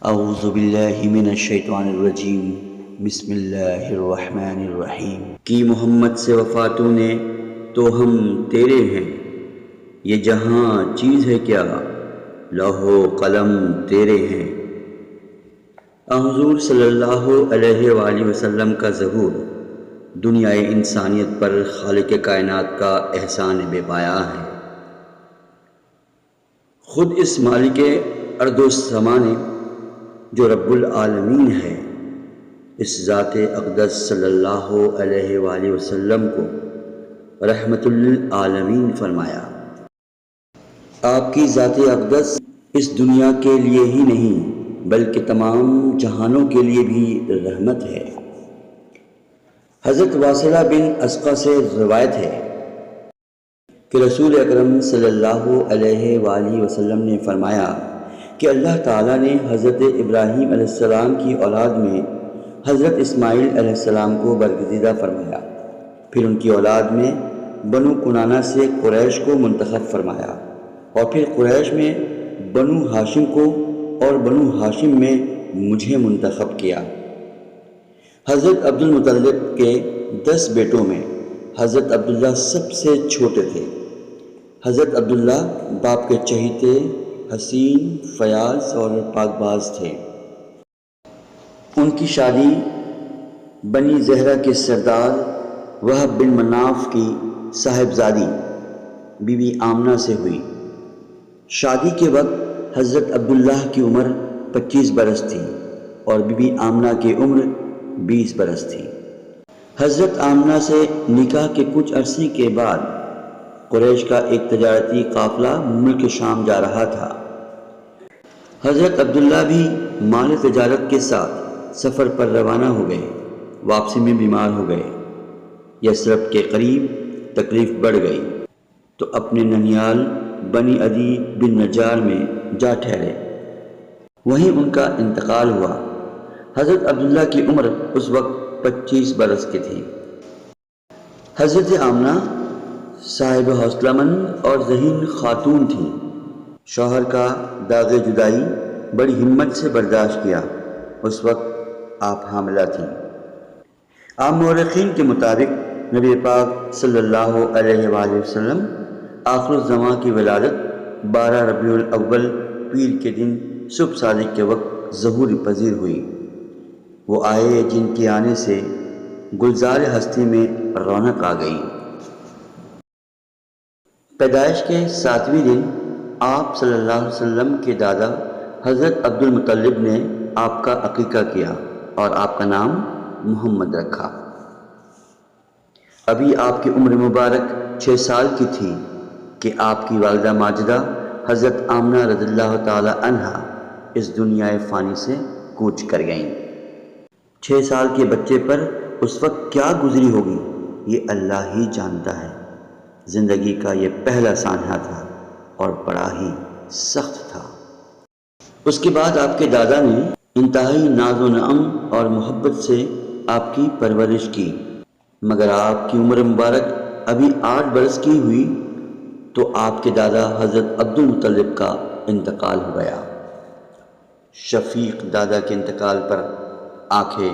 اعوذ باللہ من الشیطان الرجیم بسم اللہ الرحمن الرحیم کی محمد سے وفا تو نے تو ہم تیرے ہیں، یہ جہاں چیز ہے کیا لوح و قلم تیرے ہیں۔ حضور صلی اللہ علیہ وآلہ وسلم کا ظہور دنیائے انسانیت پر خالق کائنات کا احسان بے پایا ہے۔ خود اس مالک ارض و سما نے جو رب العالمین ہے، اس ذات اقدس صلی اللہ علیہ وآلہ وسلم کو رحمت للعالمین فرمایا۔ آپ کی ذات اقدس اس دنیا کے لیے ہی نہیں بلکہ تمام جہانوں کے لیے بھی رحمت ہے۔ حضرت واصلہ بن اسقع سے روایت ہے کہ رسول اکرم صلی اللہ علیہ وآلہ وسلم نے فرمایا کہ اللہ تعالیٰ نے حضرت ابراہیم علیہ السلام کی اولاد میں حضرت اسماعیل علیہ السلام کو برگزیدہ فرمایا، پھر ان کی اولاد میں بنو کنانہ سے قریش کو منتخب فرمایا، اور پھر قریش میں بنو ہاشم کو اور بنو ہاشم میں مجھے منتخب کیا۔ حضرت عبد المطلب کے 10 بیٹوں میں حضرت عبداللہ سب سے چھوٹے تھے۔ حضرت عبداللہ باپ کے چہیتے، حسین، فیاض اور پاک باز تھے۔ ان کی شادی بنی زہرہ کے سردار وہب بن مناف کی صاحبزادی بی بی آمنہ سے ہوئی۔ شادی کے وقت حضرت عبداللہ کی عمر 25 برس تھی اور بی بی آمنہ کی عمر 20 برس تھی۔ حضرت آمنہ سے نکاح کے کچھ عرصے کے بعد قریش کا ایک تجارتی قافلہ ملک شام جا رہا تھا۔ حضرت عبداللہ بھی مال تجارت کے ساتھ سفر پر روانہ ہو گئے۔ واپسی میں بیمار ہو گئے۔ یثرب کے قریب تکلیف بڑھ گئی تو اپنے ننیال بنی عدی بن نجار میں جا ٹھہرے، وہیں ان کا انتقال ہوا۔ حضرت عبداللہ کی عمر اس وقت 25 برس کی تھی۔ حضرت آمنہ صاحب حوصلہ مند اور ذہین خاتون تھیں۔ شوہر کا داغ جدائی بڑی ہمت سے برداشت کیا۔ اس وقت آپ حاملہ تھیں۔ عام مورخین کے مطابق نبی پاک صلی اللہ علیہ وآلہ وسلم آخر الزماں کی ولادت 12 ربیع الاول پیر کے دن صبح صادق کے وقت ظہور پذیر ہوئی۔ وہ آئے جن کے آنے سے گلزار ہستی میں رونق آ گئی۔ پیدائش کے 7ویں دن آپ صلی اللہ علیہ وسلم کے دادا حضرت عبد المطلب نے آپ کا عقیقہ کیا اور آپ کا نام محمد رکھا۔ ابھی آپ کی عمر مبارک 6 سال کی تھی کہ آپ کی والدہ ماجدہ حضرت آمنہ رضی اللہ تعالی عنہا اس دنیا فانی سے کوچ کر گئیں۔ 6 سال کے بچے پر اس وقت کیا گزری ہوگی یہ اللہ ہی جانتا ہے۔ زندگی کا یہ پہلا سانحہ تھا اور بڑا ہی سخت تھا۔ اس کے بعد آپ کے دادا نے انتہائی ناز و نعم اور محبت سے آپ کی پرورش کی، مگر آپ کی عمر مبارک ابھی 8 برس کی ہوئی تو آپ کے دادا حضرت عبد المطلب کا انتقال ہو گیا۔ شفیق دادا کے انتقال پر آنکھیں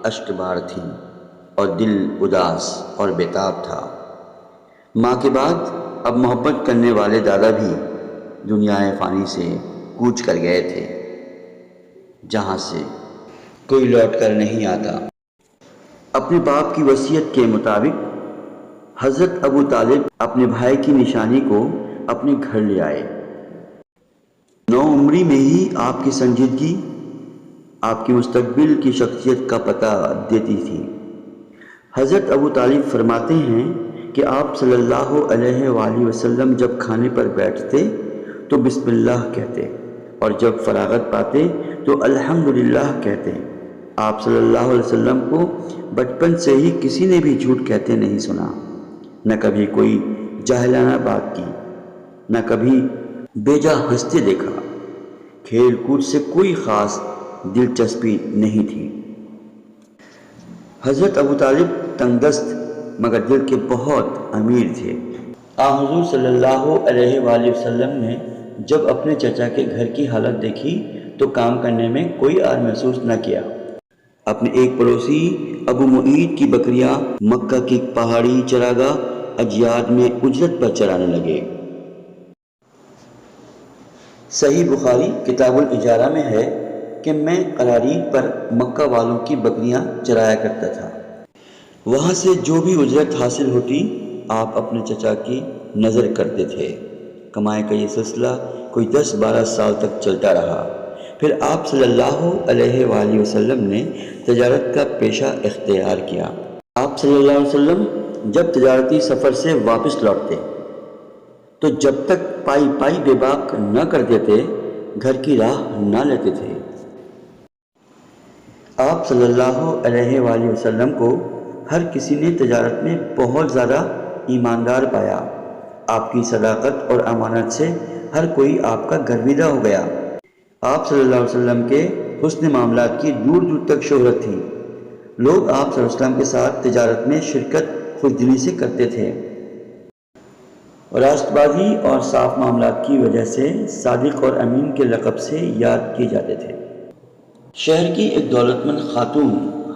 اشک بار تھیں اور دل اداس اور بیتاب تھا۔ ماں کے بعد اب محبت کرنے والے دادا بھی دنیا فانی سے کوچ کر گئے تھے، جہاں سے کوئی لوٹ کر نہیں آتا۔ اپنے باپ کی وصیت کے مطابق حضرت ابو طالب اپنے بھائی کی نشانی کو اپنے گھر لے آئے۔ 9 عمری میں ہی آپ کی سنجیدگی آپ کی مستقبل کی شخصیت کا پتہ دیتی تھی۔ حضرت ابو طالب فرماتے ہیں کہ آپ صلی اللہ علیہ وآلہ وسلم جب کھانے پر بیٹھتے تو بسم اللہ کہتے اور جب فراغت پاتے تو الحمدللہ کہتے۔ آپ صلی اللہ علیہ وسلم کو بچپن سے ہی کسی نے بھی جھوٹ کہتے نہیں سنا، نہ کبھی کوئی جاہلانہ بات کی، نہ کبھی بیجا ہنستے دیکھا۔ کھیل کود سے کوئی خاص دلچسپی نہیں تھی۔ حضرت ابو طالب تنگ دست مگر دل کے بہت امیر تھے۔ حضور صلی اللہ علیہ وآلہ وسلم نے جب اپنے چچا کے گھر کی حالت دیکھی تو کام کرنے میں کوئی عار محسوس نہ کیا۔ اپنے ایک پڑوسی ابو معید کی بکریاں مکہ کی پہاڑی چراگاہ اجیاد میں اجرت پر چرانے لگے۔ صحیح بخاری کتاب الاجارہ میں ہے کہ میں قرارید پر مکہ والوں کی بکریاں چرایا کرتا تھا۔ وہاں سے جو بھی اجرت حاصل ہوتی آپ اپنے چچا کی نظر کرتے تھے۔ کمائی کا یہ سلسلہ کوئی 10-12 سال تک چلتا رہا۔ پھر آپ صلی اللہ علیہ وآلہ وسلم نے تجارت کا پیشہ اختیار کیا۔ آپ صلی اللہ علیہ وسلم جب تجارتی سفر سے واپس لوٹتے تو جب تک پائی پائی بے باک نہ کر دیتے گھر کی راہ نہ لیتے تھے۔ آپ صلی اللہ علیہ وآلہ وسلم کو ہر کسی نے تجارت میں بہت زیادہ ایماندار پایا۔ آپ کی صداقت اور امانت سے ہر کوئی آپ کا گرویدہ ہو گیا۔ آپ صلی اللہ علیہ وسلم کے حسن معاملات کی دور دور تک شہرت تھی۔ لوگ آپ صلی اللہ علیہ وسلم کے ساتھ تجارت میں شرکت خوشدلی سے کرتے تھے۔ راست بازی اور صاف معاملات کی وجہ سے صادق اور امین کے لقب سے یاد کیے جاتے تھے۔ شہر کی ایک دولت مند خاتون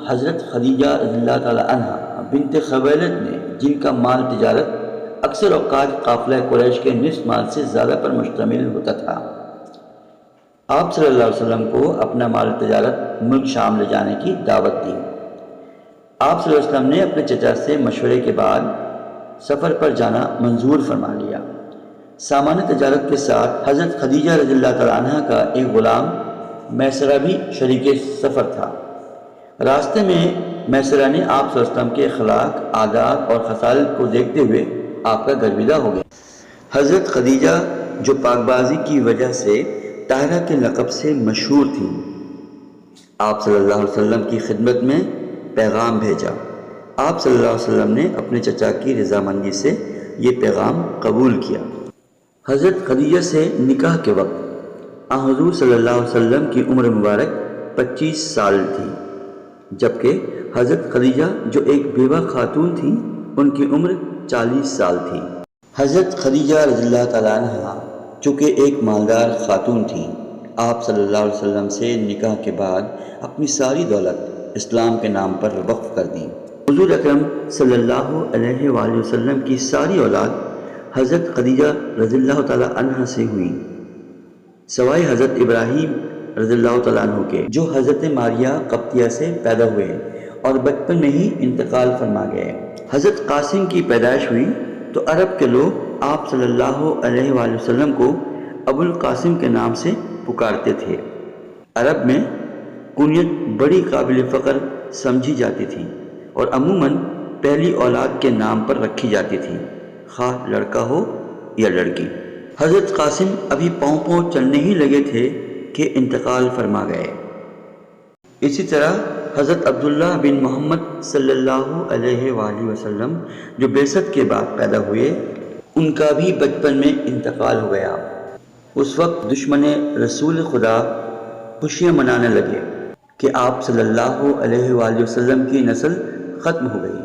حضرت خدیجہ رضی اللہ تعالی عنہ بنت خویلد نے، جن کا مال تجارت اکثر اوقات قافلہ قریش کے نصف مال سے زیادہ پر مشتمل ہوتا تھا، آپ صلی اللہ علیہ وسلم کو اپنا مال تجارت ملک شام لے جانے کی دعوت دی۔ آپ صلی اللہ علیہ وسلم نے اپنے چچا سے مشورے کے بعد سفر پر جانا منظور فرما لیا۔ سامان تجارت کے ساتھ حضرت خدیجہ رضی اللہ تعالی عنہ کا ایک غلام میسرہ بھی شریک سفر تھا۔ راستے میں میسرہ نے آپ صلی اللہ علیہ وسلم کے اخلاق، عادات اور خصال کو دیکھتے ہوئے آپ کا گرویدہ ہو گیا۔ حضرت خدیجہ جو پاک بازی کی وجہ سے طاہرہ کے لقب سے مشہور تھیں، آپ صلی اللہ علیہ وسلم کی خدمت میں پیغام بھیجا۔ آپ صلی اللہ علیہ وسلم نے اپنے چچا کی رضامندی سے یہ پیغام قبول کیا۔ حضرت خدیجہ سے نکاح کے وقت حضور صلی اللہ علیہ وسلم کی عمر مبارک 25 سال تھی، جبکہ حضرت خدیجہ جو ایک بیوہ خاتون تھیں ان کی عمر 40 سال تھی۔ حضرت خدیجہ رضی اللہ تعالیٰ عنہ چونکہ ایک مالدار خاتون تھیں، آپ صلی اللہ علیہ وسلم سے نکاح کے بعد اپنی ساری دولت اسلام کے نام پر وقف کر دی۔ حضور اکرم صلی اللہ علیہ وآلہ وسلم کی ساری اولاد حضرت خدیجہ رضی اللہ تعالیٰ عنہ سے ہوئی، سوائے حضرت ابراہیم رضی اللہ تعالیٰ عنہ کے، جو حضرت ماریہ قبطیہ سے پیدا ہوئے اور بچپن میں ہی انتقال فرما گئے۔ حضرت قاسم کی پیدائش ہوئی تو عرب کے لوگ آپ صلی اللہ علیہ وآلہ وسلم کو ابو القاسم کے نام سے پکارتے تھے۔ عرب میں کنیت بڑی قابل فخر سمجھی جاتی تھی اور عموماً پہلی اولاد کے نام پر رکھی جاتی تھی، خواہ لڑکا ہو یا لڑکی۔ حضرت قاسم ابھی پاؤں چلنے ہی لگے تھے کہ انتقال فرما گئے۔ اسی طرح حضرت عبداللہ بن محمد صلی اللہ علیہ وآلہ وسلم جو بعثت کے بعد پیدا ہوئے، ان کا بھی بچپن میں انتقال ہو گیا۔ اس وقت دشمن رسول خدا خوشیاں منانے لگے کہ آپ صلی اللہ علیہ وآلہ وسلم کی نسل ختم ہو گئی۔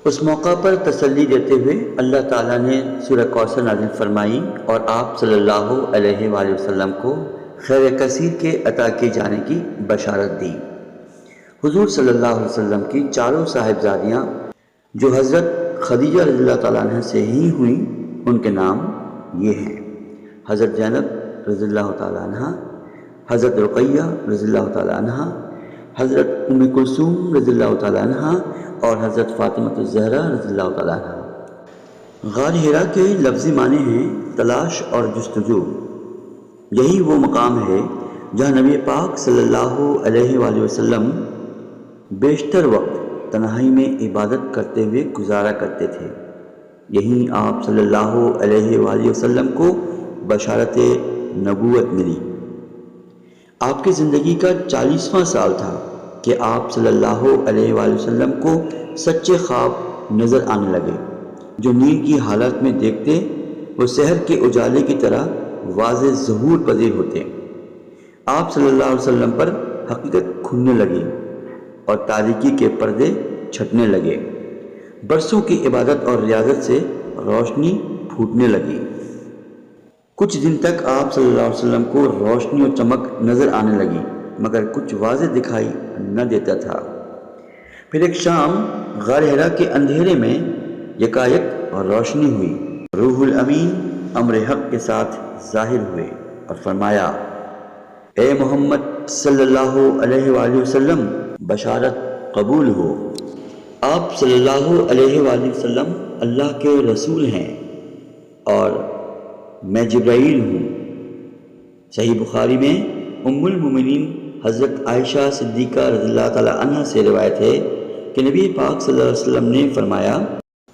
اس موقع پر تسلی دیتے ہوئے اللہ تعالیٰ نے سورہ کوثر نازل فرمائی اور آپ صلی اللہ علیہ وآلہ وسلم کو خیر کثیر کے عطا کیے جانے کی بشارت دی۔ حضور صلی اللہ علیہ وسلم کی چاروں صاحبزادیاں جو حضرت خدیجہ رضی اللہ تعالیٰ عنہ سے ہی ہوئیں، ان کے نام یہ ہیں: حضرت زینب رضی اللہ تعالیٰ عنہ، حضرت رقیہ رضی اللہ تعالیٰ عنہ، حضرت ام کلثوم رضی اللہ تعالیٰ عنہ اور حضرت فاطمہ الزہرا رضی اللہ تعالیٰ عنہ۔ غار حرا کے لفظی معنی ہیں تلاش اور جستجو۔ یہی وہ مقام ہے جہاں نبی پاک صلی اللہ علیہ وآلہ وسلم بیشتر وقت تنہائی میں عبادت کرتے ہوئے گزارا کرتے تھے۔ یہیں آپ صلی اللہ علیہ وآلہ وسلم کو بشارت نبوت ملی۔ آپ کی زندگی کا 40واں سال تھا کہ آپ صلی اللہ علیہ وآلہ وسلم کو سچے خواب نظر آنے لگے، جو نیند کی حالت میں دیکھتے وہ سحر کے اجالے کی طرح واضح ظہور پذیر ہوتے۔ آپ صلی اللہ علیہ وسلم پر حقیقت کھلنے لگی اور تاریکی کے پردے چھٹنے لگے۔ برسوں کی عبادت اور ریاضت سے روشنی پھوٹنے لگی۔ کچھ دن تک آپ صلی اللہ علیہ وسلم کو روشنی اور چمک نظر آنے لگی، مگر کچھ واضح دکھائی نہ دیتا تھا۔ پھر ایک شام غار حرا کے اندھیرے میں یکایک روشنی ہوئی۔ روح الامین امر حق کے ساتھ ظاہر ہوئے اور فرمایا، اے محمد صلی اللہ علیہ وآلہ وسلم، بشارت قبول ہو۔ آپ صلی اللہ علیہ وآلہ وسلم اللہ کے رسول ہیں اور میں جبرائیل ہوں۔ صحیح بخاری میں ام المومنین حضرت عائشہ صدیقہ رضی اللہ تعالیٰ عنہ سے روایت ہے کہ نبی پاک صلی اللہ علیہ وسلم نے فرمایا،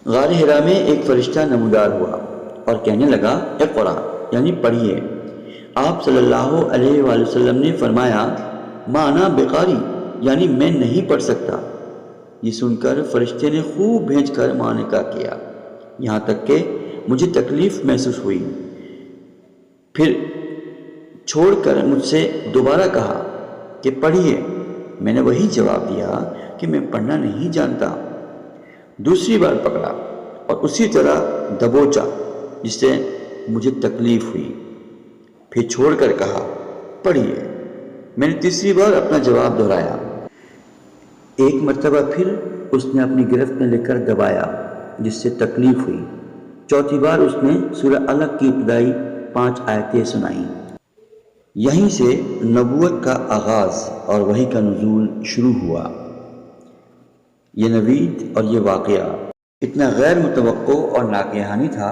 غار حرا میں ایک فرشتہ نمودار ہوا اور کہنے لگا، اقرا یعنی پڑھیے۔ آپ صلی اللہ علیہ وآلہ وسلم نے فرمایا، ما انا بقاری یعنی میں نہیں پڑھ سکتا۔ یہ سن کر فرشتے نے خوب بھیج کر معانقہ کیا، یہاں تک کہ مجھے تکلیف محسوس ہوئی۔ پھر چھوڑ کر مجھ سے دوبارہ کہا کہ پڑھیے۔ میں نے وہی جواب دیا کہ میں پڑھنا نہیں جانتا۔ دوسری بار پکڑا اور اسی طرح دبوچا، جس سے مجھے تکلیف ہوئی۔ پھر چھوڑ کر کہا پڑھیے۔ میں نے تیسری بار اپنا جواب دہرایا۔ ایک مرتبہ پھر اس نے اپنی گرفت میں لے کر دبایا، جس سے تکلیف ہوئی۔ چوتھی بار اس نے سورہ علق کی ابتدائی 5 آیتیں سنائیں۔ یہیں سے نبوت کا آغاز اور وحی کا نزول شروع ہوا۔ یہ نوید اور یہ واقعہ اتنا غیر متوقع اور ناگہانی تھا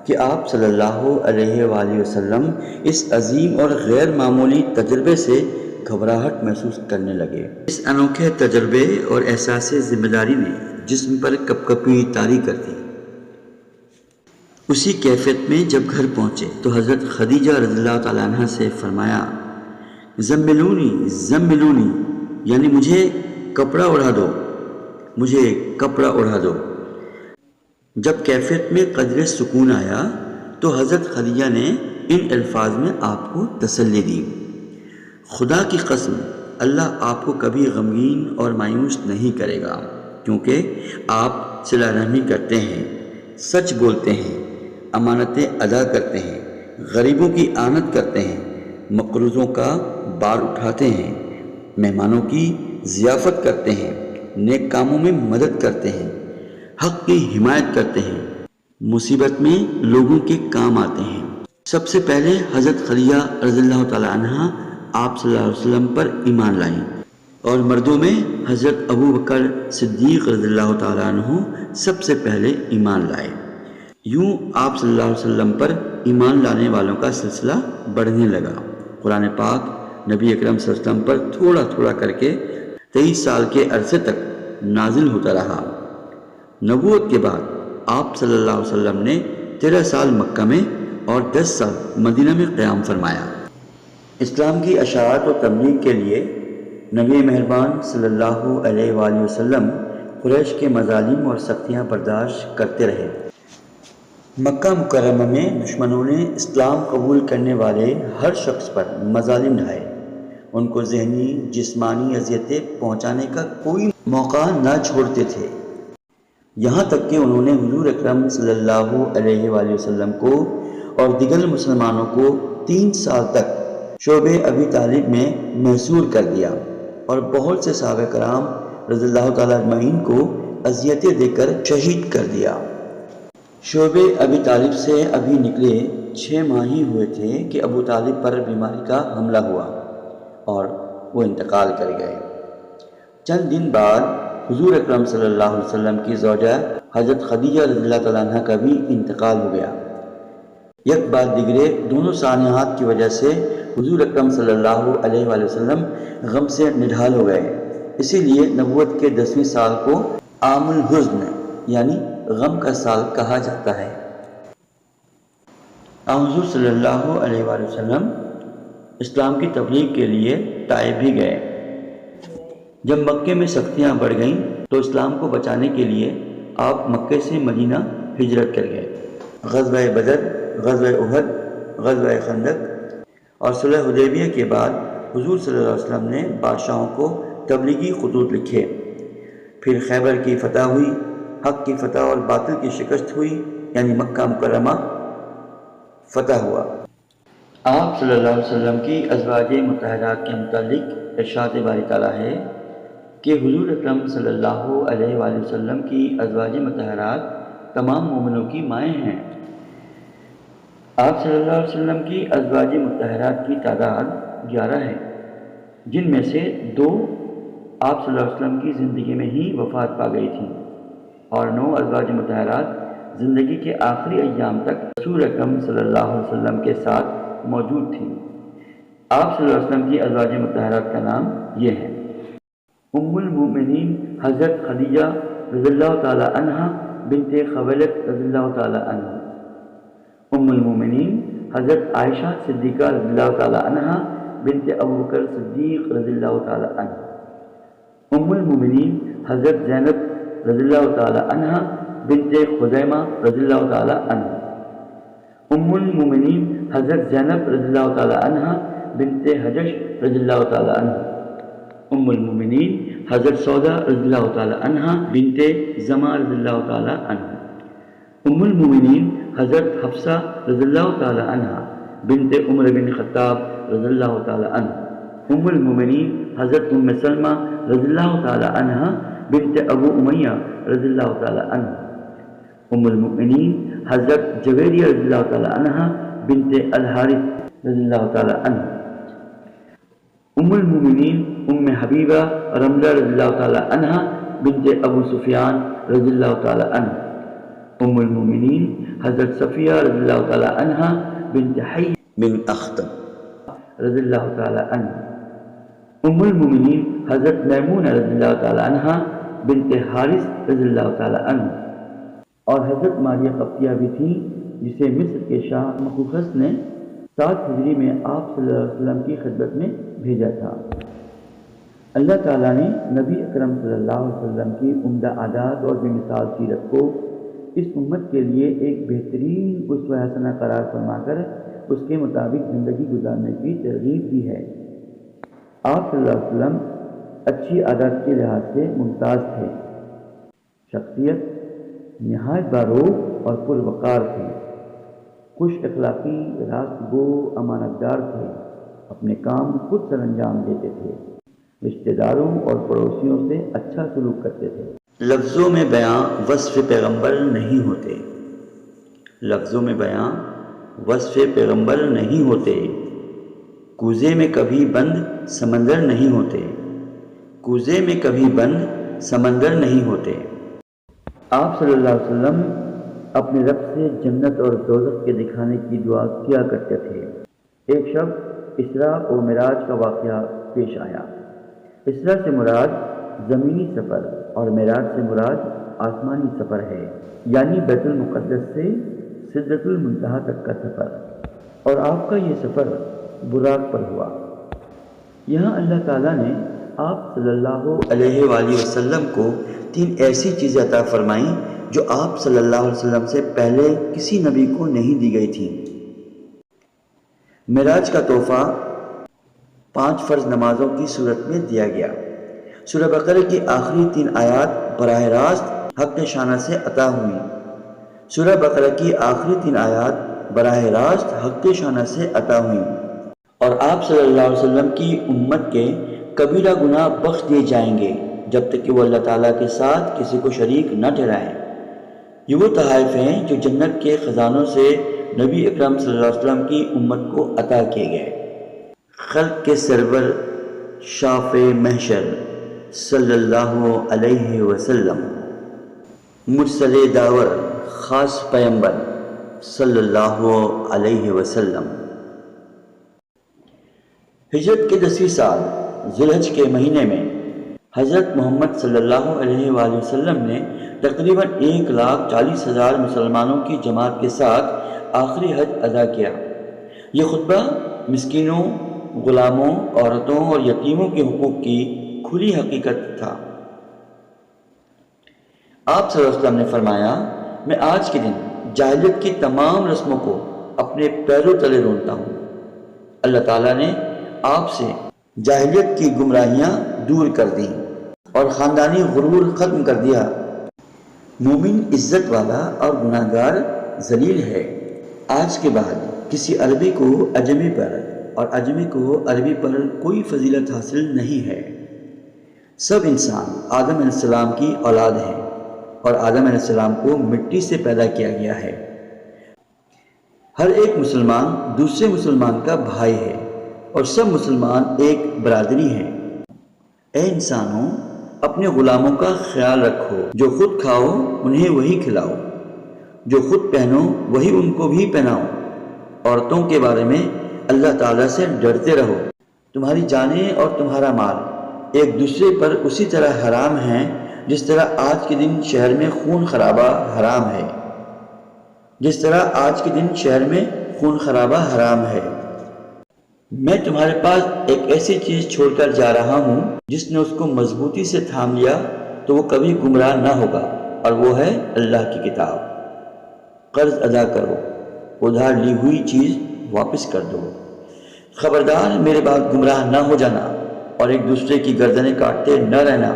کہ آپ صلی اللہ علیہ وآلہ وسلم اس عظیم اور غیر معمولی تجربے سے گھبراہٹ محسوس کرنے لگے۔ اس انوکھے تجربے اور احساس ذمہ داری نے جسم پر کپکپی طاری کر دی۔ اسی کیفیت میں جب گھر پہنچے تو حضرت خدیجہ رضی اللہ تعالیٰ عنہ سے فرمایا، زملونی زملونی یعنی مجھے کپڑا اڑا دو، مجھے کپڑا اڑا دو۔ جب کیفیت میں قدر سکون آیا تو حضرت خدیجہ نے ان الفاظ میں آپ کو تسلی دی، خدا کی قسم اللہ آپ کو کبھی غمگین اور مایوس نہیں کرے گا، کیونکہ آپ صلہ رحمی کرتے ہیں، سچ بولتے ہیں، امانتیں ادا کرتے ہیں، غریبوں کی آنت کرتے ہیں، مقروضوں کا بار اٹھاتے ہیں، مہمانوں کی ضیافت کرتے ہیں، نیک کاموں میں مدد کرتے ہیں، حق کی حمایت کرتے ہیں، مصیبت میں لوگوں کے کام آتے ہیں۔ سب سے پہلے حضرت خدیجہ رضی اللہ تعالیٰ عنہ آپ صلی اللہ علیہ وسلم پر ایمان لائیں، اور مردوں میں حضرت ابو بکر صدیق رضی اللہ تعالیٰ عنہ سب سے پہلے ایمان لائے۔ یوں آپ صلی اللہ علیہ وسلم پر ایمان لانے والوں کا سلسلہ بڑھنے لگا۔ قرآن پاک نبی اکرم صلی اللہ علیہ وسلم پر تھوڑا تھوڑا کر کے 23 سال کے عرصے تک نازل ہوتا رہا۔ نبوت کے بعد آپ صلی اللہ علیہ وسلم نے 13 سال مکہ میں اور 10 سال مدینہ میں قیام فرمایا۔ اسلام کی اشاعت و تبلیغ کے لیے نبی مہربان صلی اللہ علیہ وآلہ وسلم قریش کے مظالم اور سختیاں برداشت کرتے رہے۔ مکہ مکرمہ میں دشمنوں نے اسلام قبول کرنے والے ہر شخص پر مظالم ڈھائے، ان کو ذہنی جسمانی اذیتیں پہنچانے کا کوئی موقع نہ چھوڑتے تھے، یہاں تک کہ انہوں نے حضور اکرم صلی اللہ علیہ وآلہ وسلم کو اور دیگر مسلمانوں کو 3 سال تک شعبہ ابی طالب میں محصور کر دیا اور بہت سے صحابہ کرام رضی اللہ تعالیٰ اجمعین کو اذیتیں دے کر شہید کر دیا۔ شعبہ ابی طالب سے ابھی نکلے 6 ماہ ہی ہوئے تھے کہ ابو طالب پر بیماری کا حملہ ہوا اور وہ انتقال کر گئے۔ چند دن بعد حضور اکرم صلی اللہ علیہ وسلم کی زوجہ حضرت خدیجہ رضی اللہ تعالیٰ عنہ کا بھی انتقال ہو گیا۔ یک بعد دیگرے دونوں سانحات کی وجہ سے حضور اکرم صلی اللہ علیہ وآلہ وسلم غم سے نڈھال ہو گئے۔ اسی لیے نبوت کے 10ویں سال کو عام الحزن یعنی غم کا سال کہا جاتا ہے۔ حضور صلی اللہ علیہ وآلہ وسلم اسلام کی تبلیغ کے لیے طائف بھی گئے۔ جب مکے میں سختیاں بڑھ گئیں تو اسلام کو بچانے کے لیے آپ مکے سے مدینہ ہجرت کر گئے۔ غزوہ بدر، غزوہ احد، غزوہ خندق اور صلح حدیبیہ کے بعد حضور صلی اللہ علیہ وسلم نے بادشاہوں کو تبلیغی خطوط لکھے۔ پھر خیبر کی فتح ہوئی، حق کی فتح اور باطل کی شکست ہوئی، یعنی مکہ مکرمہ فتح ہوا۔ آپ صلی اللہ علیہ وسلم کی ازواج مطہرات کے متعلق ارشاد باری تعالیٰ ہے کہ حضور اکرم صلی اللہ علیہ وآلہ وسلم کی ازواج مطہرات تمام مومنوں کی مائیں ہیں۔ آپ صلی اللہ علیہ وسلم کی ازواج مطہرات کی تعداد 11 ہے، جن میں سے 2 آپ صلی اللہ علیہ وسلم کی زندگی میں ہی وفات پا گئی تھیں، اور 9 ازواج مطہرات زندگی کے آخری ایام تک رسول اکرم صلی اللہ علیہ وسلم کے ساتھ موجود تھیں۔ آپ صلی اللہ علیہ وسلم کی ازواج مطہرات کا نام یہ ہے: ام المؤمنین حضرت خدیجہ رضی اللہ تعالی عنہ بنت خویلد رضی اللہ تعالی عنہ، ام المؤمنین حضرت عائشہ صدیقہ رضی اللہ تعالی عنہ بنت ابوبکر صدیق رضی اللہ تعالی عنہ، ام المؤمنین حضرت زینب رضی اللہ تعالی عنہ بنت خزیمہ رضی اللہ تعالی عنہ، ام المؤمنین حضرت زینب رضی اللہ تعالی عنہ بنت حجش رضی اللہ تعالی عنہ، ام المؤمنین حضرت سودا رضی اللہ تعالی عنہ بنت زما رضی اللہ تعالی عنہ، ام المؤمنین حضرت حفصہ رضی اللہ تعالی عنہ بنت عمر بن خطاب رضی اللہ تعالی عنہ، ام المؤمنین حضرت ام سلمہ رضی اللہ تعالی عنہ بنت ابو امیہ رضی اللہ تعالی عنہ، ام المؤمنین حضرت جویریہ رضی اللہ تعالی عنہ بنت الحارث رضی اللہ تعالی عنہ، ام المؤمنین ام حبیبہ رملہ رضی اللہ تعالی عنہ بنت ابو سفیان رضی اللہ تعالی عنہ، ام المؤمنین حضرت صفیہ رضی اللہ تعالی عنہ بنت حی بن اخطب رضی اللہ تعالی عنہ، ام المؤمنین حضرت میمونہ رضی اللہ تعالی عنہ بنت حارث رضی اللہ تعالی عنہ، اور حضرت ماریہ قبطیہ بھی تھی، جسے مصر کے شاہ مخوقس نے 7 ہجری میں آپ صلی اللہ علیہ وسلم کی خدمت میں بھیجا تھا۔ اللہ تعالیٰ نے نبی اکرم صلی اللہ علیہ وسلم کی عمدہ عادات اور بے مثال سیرت کو اس امت کے لیے ایک بہترین اسوہ حسنہ قرار فرما کر اس کے مطابق زندگی گزارنے کی ترغیب دی ہے۔ آپ صلی اللہ علیہ وسلم اچھی عادات کے لحاظ سے ممتاز تھے، شخصیت نہایت باروق اور پروقار تھے، خوش اخلاقی، راست گو، امانت دار تھے، اپنے کام خود سر انجام دیتے تھے، رشتہ داروں اور پڑوسیوں سے اچھا سلوک کرتے تھے۔ لفظوں میں بیاں وصف پیغمبر نہیں ہوتے، لفظوں میں بیاں وصف پیغمبر نہیں ہوتے، کوزے میں کبھی بند سمندر نہیں ہوتے، کوزے میں کبھی بند سمندر نہیں ہوتے۔ آپ صلی اللہ علیہ وسلم اپنے رب سے جنت اور دوزخ کے دکھانے کی دعا کیا کرتے تھے۔ ایک شب اسراء و معراج کا واقعہ پیش آیا۔ اسراء سے مراد زمینی سفر اور معراج سے مراد آسمانی سفر ہے، یعنی بیت المقدس سے سدرۃ المنتہا تک کا سفر، اور آپ کا یہ سفر براق پر ہوا۔ یہاں اللہ تعالیٰ نے آپ صلی اللہ علیہ وآلہ وسلم کو 3 ایسی چیزیں عطا فرمائیں جو آپ صلی اللہ علیہ وسلم سے پہلے کسی نبی کو نہیں دی گئی تھیں۔ معراج کا تحفہ 5 فرض نمازوں کی صورت میں دیا گیا۔ سورہ بقرہ کی آخری 3 آیات براہ راست حق شانہ سے عطا ہوئیں۔ سورہ بقرہ کی آخری 3 آیات براہ راست حق شانہ سے عطا ہوئیں، اور آپ صلی اللہ علیہ وسلم کی امت کے کبیرہ گناہ بخش دیے جائیں گے جب تک کہ وہ اللہ تعالیٰ کے ساتھ کسی کو شریک نہ ٹھہرائیں۔ یہ وہ تحائف ہیں جو جنت کے خزانوں سے نبی اکرم صلی اللہ علیہ وسلم کی امت کو عطا کیے گئے۔ خلق کے سرور شاف محشر صلی اللہ علیہ وسلم، مرسل داور خاص پیغمبر صلی اللہ علیہ وسلم۔ ہجرت کے 10ویں سال ذی الحج کے مہینے میں حضرت محمد صلی اللہ علیہ وآلہ وسلم نے تقریباً 1,40,000 مسلمانوں کی جماعت کے ساتھ آخری حج ادا کیا۔ یہ خطبہ مسکینوں، غلاموں، عورتوں اور یتیموں کے حقوق کی کھلی حقیقت تھا۔ آپ صلی اللہ علیہ وسلم نے فرمایا، میں آج کے دن جاہلیت کی تمام رسموں کو اپنے پیروں تلے رونتا ہوں۔ اللہ تعالیٰ نے آپ سے جاہلیت کی گمراہیاں دور کر دیں اور خاندانی غرور ختم کر دیا۔ مومن عزت والا اور گناہگار ذلیل ہے۔ آج کے بعد کسی عربی کو اجمی پر اور اجمی کو عربی پر کوئی فضیلت حاصل نہیں ہے۔ سب انسان آدم علیہ السلام کی اولاد ہیں اور آدم علیہ السلام کو مٹی سے پیدا کیا گیا ہے۔ ہر ایک مسلمان دوسرے مسلمان کا بھائی ہے اور سب مسلمان ایک برادری ہیں۔ اے انسانوں، اپنے غلاموں کا خیال رکھو، جو خود کھاؤ انہیں وہی کھلاؤ، جو خود پہنو وہی ان کو بھی پہناؤ۔ عورتوں کے بارے میں اللہ تعالیٰ سے ڈرتے رہو۔ تمہاری جانیں اور تمہارا مال ایک دوسرے پر اسی طرح حرام ہیں جس طرح آج کے دن شہر میں خون خرابہ حرام ہے۔ میں تمہارے پاس ایک ایسی چیز چھوڑ کر جا رہا ہوں جس نے اس کو مضبوطی سے تھام لیا تو وہ کبھی گمراہ نہ ہوگا، اور وہ ہے اللہ کی کتاب۔ قرض ادا کرو، ادھار لی ہوئی چیز واپس کر دو۔ خبردار میرے بعد گمراہ نہ ہو جانا اور ایک دوسرے کی گردنیں کاٹتے نہ رہنا۔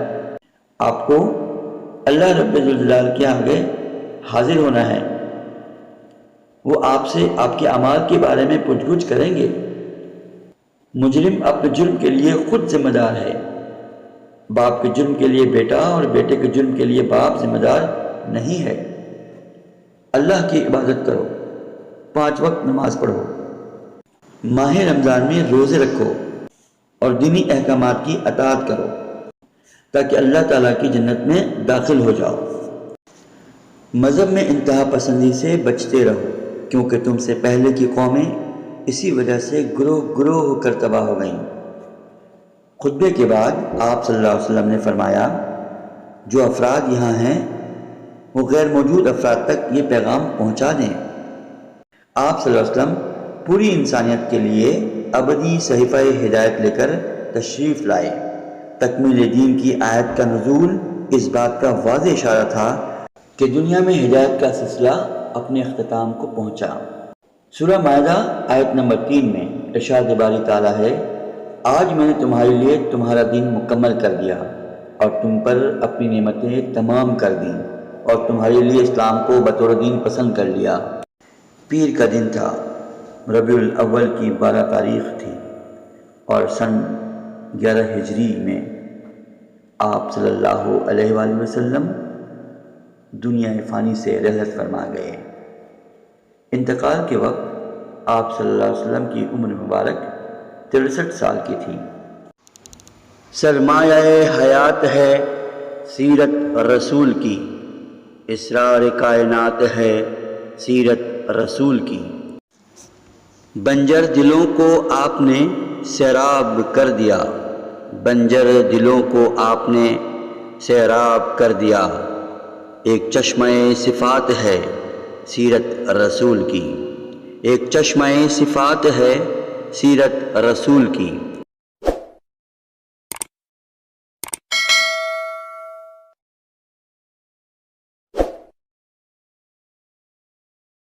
آپ کو اللہ رب الجلال کے آگے حاضر ہونا ہے، وہ آپ سے آپ کے اعمال کے بارے میں پوچھ گچھ کریں گے۔ مجرم اپنے جرم کے لیے خود ذمہ دار ہے۔ باپ کے جرم کے لیے بیٹا اور بیٹے کے جرم کے لیے باپ ذمہ دار نہیں ہے۔ اللہ کی عبادت کرو، 5 وقت نماز پڑھو، ماہ رمضان میں روزے رکھو اور دینی احکامات کی اطاعت کرو تاکہ اللہ تعالیٰ کی جنت میں داخل ہو جاؤ۔ مذہب میں انتہا پسندی سے بچتے رہو، کیونکہ تم سے پہلے کی قومیں اسی وجہ سے گروہ گروہ ہو کر تباہ ہو گئیں۔ خطبے کے بعد آپ صلی اللہ علیہ وسلم نے فرمایا، جو افراد یہاں ہیں وہ غیر موجود افراد تک یہ پیغام پہنچا دیں۔ آپ صلی اللہ علیہ وسلم پوری انسانیت کے لیے ابدی صحیفہ ہدایت لے کر تشریف لائے۔ تکمیل دین کی آیت کا نزول اس بات کا واضح اشارہ تھا کہ دنیا میں ہدایت کا سلسلہ اپنے اختتام کو پہنچا۔ سورہ مائدہ آیت نمبر 3 میں ارشاد باری تعالیٰ ہے، آج میں نے تمہارے لیے تمہارا دین مکمل کر دیا اور تم پر اپنی نعمتیں تمام کر دیں اور تمہارے لیے اسلام کو بطور دین پسند کر لیا۔ پیر کا دن تھا، ربیع الاول کی 12 تاریخ تھی اور سن 11 ہجری میں آپ صلی اللہ علیہ وآلہ وسلم دنیا فانی سے رحلت فرما گئے۔ انتقال کے وقت آپ صلی اللہ علیہ وسلم کی عمر مبارک 63 سال کی تھی۔ سرمایہ حیات ہے سیرت رسول کی، اسرار کائنات ہے سیرت رسول کی۔ بنجر دلوں کو آپ نے سیراب کر دیا، بنجر دلوں کو آپ نے سیراب کر دیا۔ ایک چشمہ صفات ہے سیرت رسول کی، ایک چشمہ صفات ہے سیرت رسول کی۔